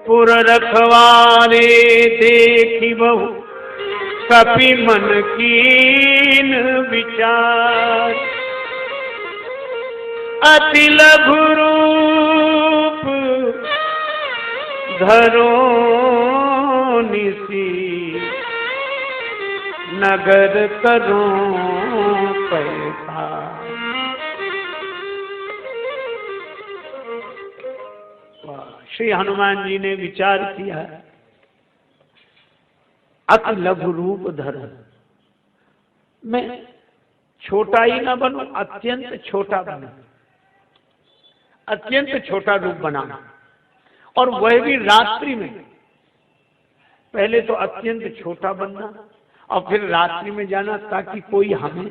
पुर रखवारे देखी बहु कपि मन कीन विचार। अति लघु रूप धरो निसी नगर करो पैसा। श्री हनुमान जी ने विचार किया, अति लघु रूप धरो, मैं छोटा ही ना बनूं, अत्यंत छोटा बनूं, अत्यंत छोटा रूप बनाना, और वह भी रात्रि में। पहले तो अत्यंत छोटा बनना और फिर रात्रि में जाना ताकि कोई हमें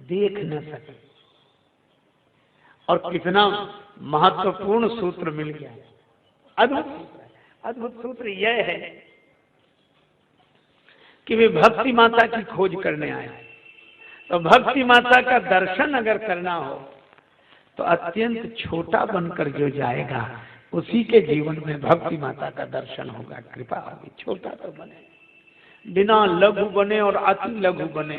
देख न सके। और कितना महत्वपूर्ण सूत्र मिल गया, अद्भुत सूत्र यह है कि वे भक्ति माता की खोज करने आए। तो भक्ति माता का दर्शन अगर करना हो तो अत्यंत छोटा बनकर जो जाएगा उसी के जीवन में भक्ति माता का दर्शन होगा, कृपा होगी। छोटा तो बने, बिना लघु बने और अति लघु बने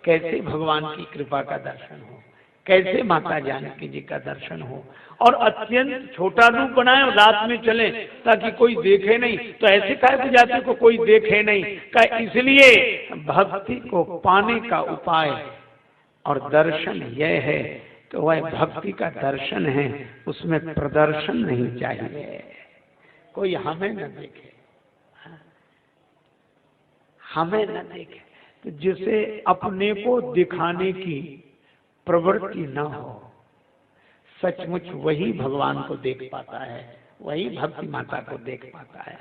कैसे भगवान की कृपा का दर्शन हो, कैसे माता जानकी जी का दर्शन हो। और अत्यंत छोटा रूप बनाए और रात में चले ताकि कोई देखे नहीं, तो ऐसे काहे बुझाते को कोई देखे नहीं का। इसलिए भक्ति को पाने का उपाय और दर्शन यह है कि वह भक्ति का दर्शन है, उसमें प्रदर्शन नहीं चाहिए, कोई हमें न देखे, हमें न देखे, तो जिसे अपने को दिखाने की प्रवृत्ति न हो, सचमुच वही भगवान को देख पाता है, वही भक्ति माता को देख पाता है।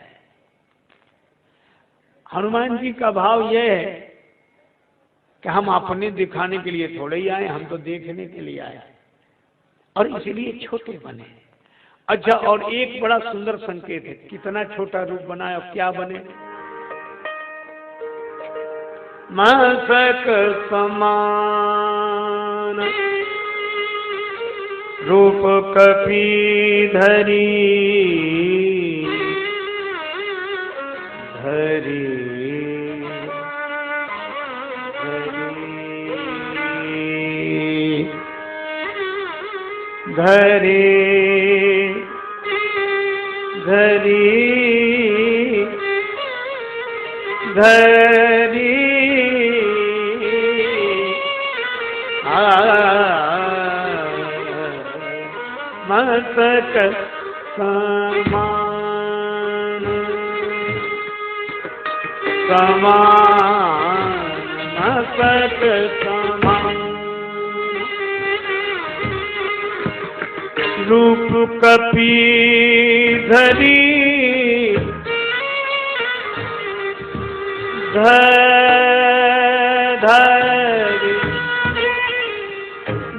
हनुमान जी का भाव यह है कि हम अपने दिखाने के लिए थोड़े ही आए, हम तो देखने के लिए आए, और इसलिए छोटे बने। अच्छा, और एक बड़ा सुंदर संकेत है, कितना छोटा रूप बनाए और क्या बने। मस्तक समान रूप कपि धरी धरी धरी धरी धरी मस्तक समान समान मस्तक समान रूप कपि धरी धरी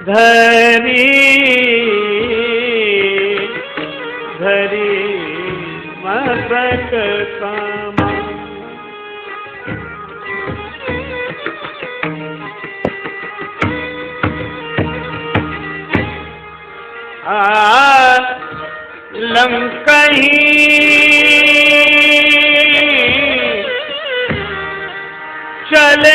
धरी धरी मस्तक समान। लंकही चले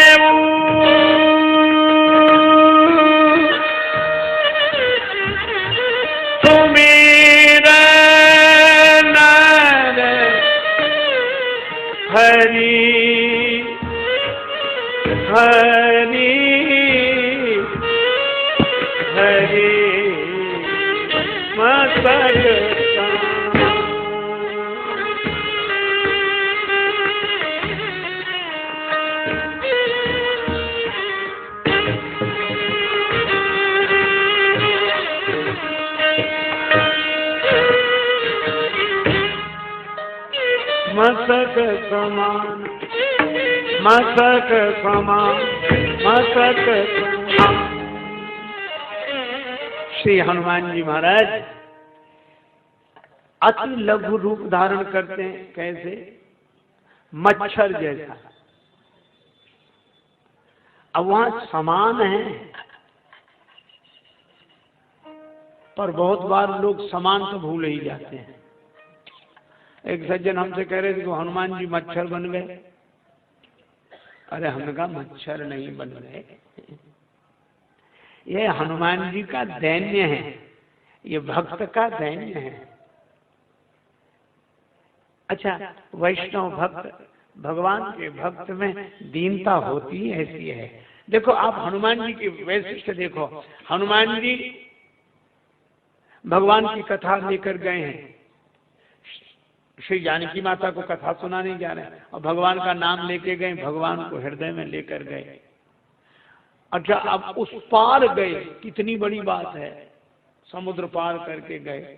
हरि हरि हरि मस्तक मस्तक समान मस्तक समान मस्तक समान। श्री हनुमान जी महाराज अति लघु रूप धारण करते हैं, कैसे? मच्छर जैसा। अब वहां समान है, पर बहुत बार लोग समान तो भूल ही जाते हैं। एक सज्जन हमसे कह रहे थे कि हनुमान जी मच्छर बन गए। अरे हमने कहा मच्छर नहीं बन गए, ये हनुमान जी का दैन्य है, ये भक्त का दैन्य है। अच्छा, वैष्णव भक्त, भगवान के भक्त में दीनता होती ऐसी है। देखो आप हनुमान जी की वैशिष्ट देखो, हनुमान जी भगवान की कथा लेकर गए हैं, श्री जानकी माता को कथा सुनाने जा रहे हैं और भगवान का नाम लेके गए, भगवान को हृदय में लेकर गए। अच्छा, अब उस पार गए, कितनी बड़ी बात है, समुद्र पार करके गए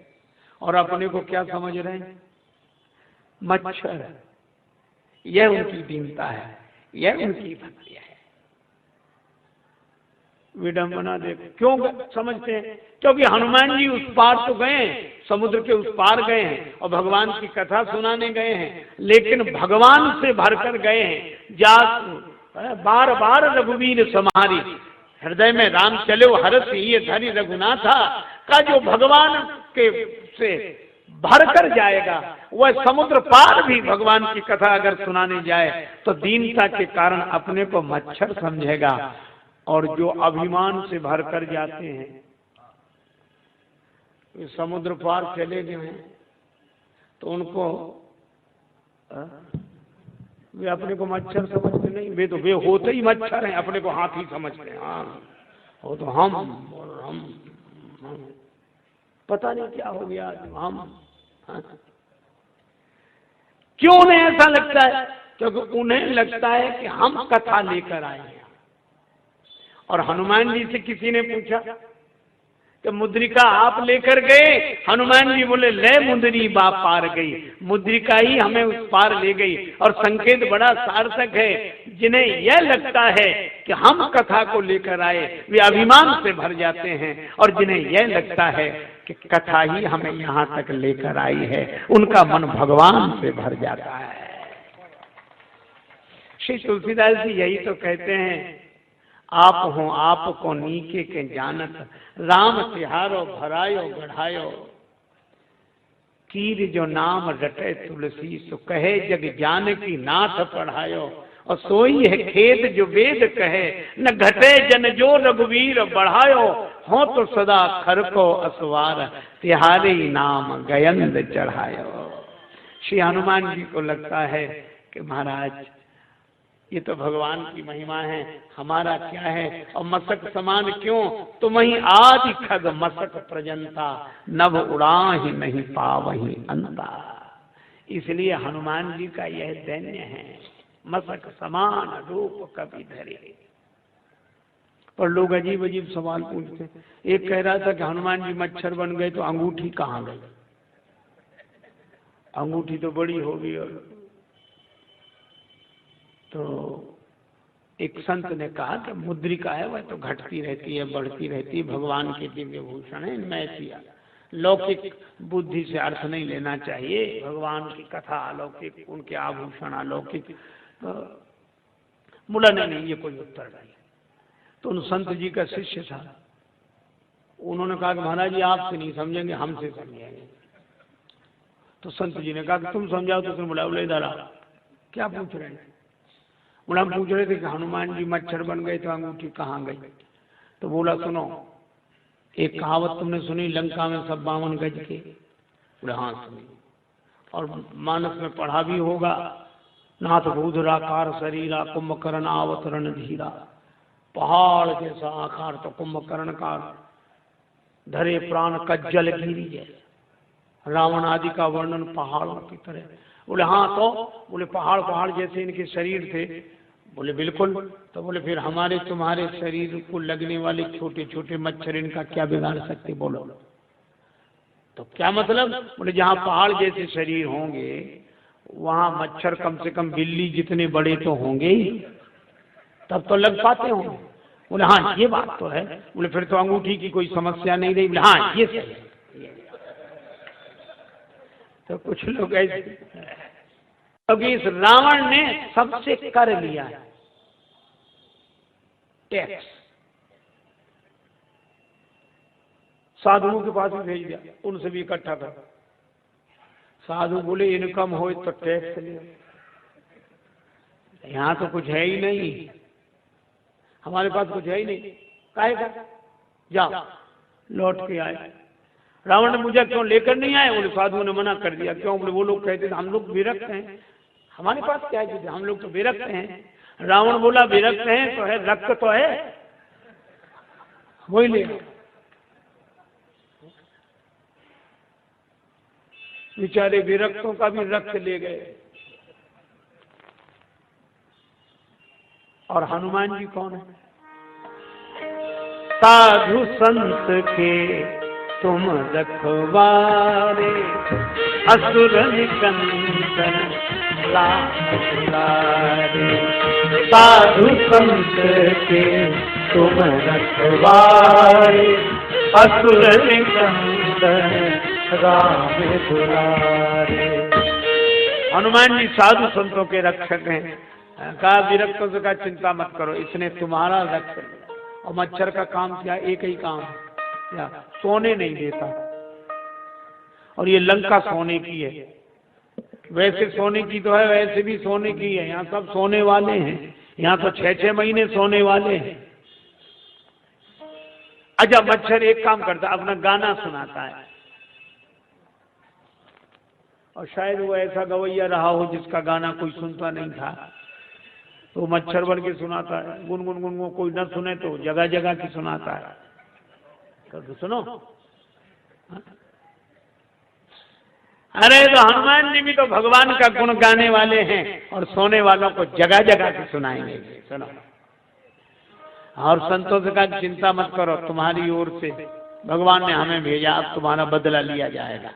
और अपने को क्या समझ रहे हैं, मच्छर। यह उनकी दीनता है, यह उनकी भक्ति है। विडंबना देखो, क्यों समझते हैं, क्योंकि हनुमान जी उस पार तो गए, समुद्र के उस पार गए हैं और भगवान की कथा सुनाने गए हैं, लेकिन भगवान से भरकर गए हैं। जा बार बार रघुवीर समारी, हृदय में राम चलो हरस ये धरि रघुनाथा का जो भगवान के से भरकर जाएगा, वह समुद्र पार भी भगवान की कथा अगर सुनाने जाए तो दीनता के कारण अपने को मच्छर समझेगा। और जो अभिमान से भरकर जाते हैं, समुद्र पार चले गए हैं तो उनको वे अपने को मच्छर समझते नहीं, वे तो वे होते ही मच्छर हैं, अपने को हाथी समझते हैं। हाँ, वो तो हम पता नहीं क्या हो गया हम। हाँ। क्यों उन्हें ऐसा लगता है, क्योंकि उन्हें लगता है कि हम कथा लेकर आए हैं। और हनुमान जी से किसी ने पूछा कि मुद्रिका आप लेकर गए, हनुमान जी बोले ले मुद्री बा पार गई, मुद्रिका ही हमें उस पार ले गई। और संकेत बड़ा सार्थक है, जिन्हें यह लगता है कि हम कथा को लेकर आए वे अभिमान से भर जाते हैं, और जिन्हें यह लगता है कि कथा ही हमें यहाँ तक लेकर आई है, उनका मन भगवान से भर जाता है। श्री तुलसीदास जी यही तो कहते हैं, आप हो आपको नीके के जानत, राम तिहारो भरायो बढ़ायो, कीर जो नाम रटे तुलसी, सो कहे जग जानकी नाथ पढ़ायो। और सोई है खेद जो वेद कहे, न घटे जन जो रघुवीर बढ़ायो, हो तो सदा खर को असवार, तिहारे नाम गयंद चढ़ायो। श्री हनुमान जी को लगता है कि महाराज ये तो भगवान की महिमा है, हमारा क्या है, और मसक समान क्यों, तुम ही आदि खग मसक प्रजंता, नभ उड़ाहि नहीं पावहि अंता। इसलिए हनुमान जी का यह दैन्य है, मसक समान रूप कभी धरे। पर लोग अजीब अजीब सवाल पूछते। एक कह रहा था कि हनुमान जी मच्छर बन गए तो अंगूठी कहाँ गई, अंगूठी तो बड़ी होगी। और तो एक संत ने कहा कि मुद्रिका है वह तो घटती रहती है, बढ़ती रहती है, भगवान के दिव्य भूषण है, इनमें ऐसी लौकिक बुद्धि से अर्थ नहीं लेना चाहिए। भगवान की कथा अलौकिक, उनके आभूषण अलौकिक। बोला नहीं, ये कोई उत्तर नहीं। तो उन संत जी का शिष्य था, उन्होंने कहा कि महाराज जी आपसे नहीं समझेंगे, हमसे समझेंगे। तो संत जी ने कहा कि तुम समझाओ। तो फिर बोला बोले इधर आ, क्या पूछ रहे हैं। बोला हम पूछ रहे थे कि हनुमान जी मच्छर बन गए तो अंगूठी कहाँ गई। तो बोला सुनो, एक कहावत तुमने सुनी, लंका में सब 52 गज के। बोले हाँ सुनी, और मानस में पढ़ा भी होगा, नाथ भूधराकार शरीरा कुंभकर्ण अवतरण धीरा। पहाड़ जैसा आकार तो कुंभकर्ण का, धरे प्राण कज्जल गिरी जैसा। रावण आदि का वर्णन पहाड़ों की तरह। बोले हाँ, तो बोले पहाड़ जैसे इनके शरीर थे। बोले बिल्कुल। तो बोले फिर हमारे तुम्हारे शरीर को लगने वाले छोटे छोटे मच्छर इनका क्या बिगाड़ सकते, बोलो। तो क्या मतलब। बोले जहाँ पहाड़ जैसे शरीर होंगे वहाँ मच्छर कम से कम बिल्ली जितने बड़े तो होंगे ही, तब तो लग पाते होंगे। बोले हाँ ये बात तो है। बोले फिर तो अंगूठी की कोई समस्या नहीं रही। बोले हाँ ये सही है। तो कुछ लोग ऐसे, क्योंकि इस रावण ने सबसे कर लिया है टैक्स, साधुओं के पास भी भेज दिया, उनसे भी इकट्ठा कर। साधु बोले इनकम हो तो टैक्स ले, यहाँ तो कुछ है ही नहीं, हमारे पास कुछ है ही नहीं, काहे का, जाओ लौट के आए। रावण ने पूछा क्यों लेकर नहीं आए? बोले साधु ने मना कर दिया। क्यों? बोले वो लोग कहते थे हम लोग विरक्त हैं, हमारे पास क्या है, हम लोग तो विरक्त हैं। रावण बोला विरक्त हैं तो है, रक्त तो है, वही ले। बेचारे विरक्तों का भी रक्त ले गए। और हनुमान जी कौन है? साधु संत के तुम रखवारे, असुर निकंदन लाख दुलारे। साधु संत के तुम रखवारे, असुर निकंदन राम दुलारे। हनुमान जी साधु संतों के रक्षक हैं। कहा विरक्तों से कहा चिंता मत करो, इसने तुम्हारा रक्षक किया। और मच्छर का काम क्या? एक ही काम क्या? सोने नहीं देता। और ये लंका सोने की है, वैसे सोने की तो है, वैसे भी सोने की है। यहाँ सब सोने वाले हैं, यहाँ तो 6-6 महीने सोने वाले हैं। अच्छा मच्छर एक काम करता, अपना गाना सुनाता है, और शायद वो ऐसा गवैया रहा हो जिसका गाना कोई सुनता नहीं था, तो मच्छर बन के सुनाता है, गुनगुन गुनगुन, कोई न सुने तो जगह जगह की सुनाता है। तो सुनो, अरे तो हनुमान जी भी तो भगवान का गुण गाने वाले हैं और सोने वालों को जगह जगह की सुनाएंगे। सुनो, और संतों से कहा चिंता मत करो, तुम्हारी ओर से भगवान ने हमें भेजा, अब तुम्हारा बदला लिया जाएगा।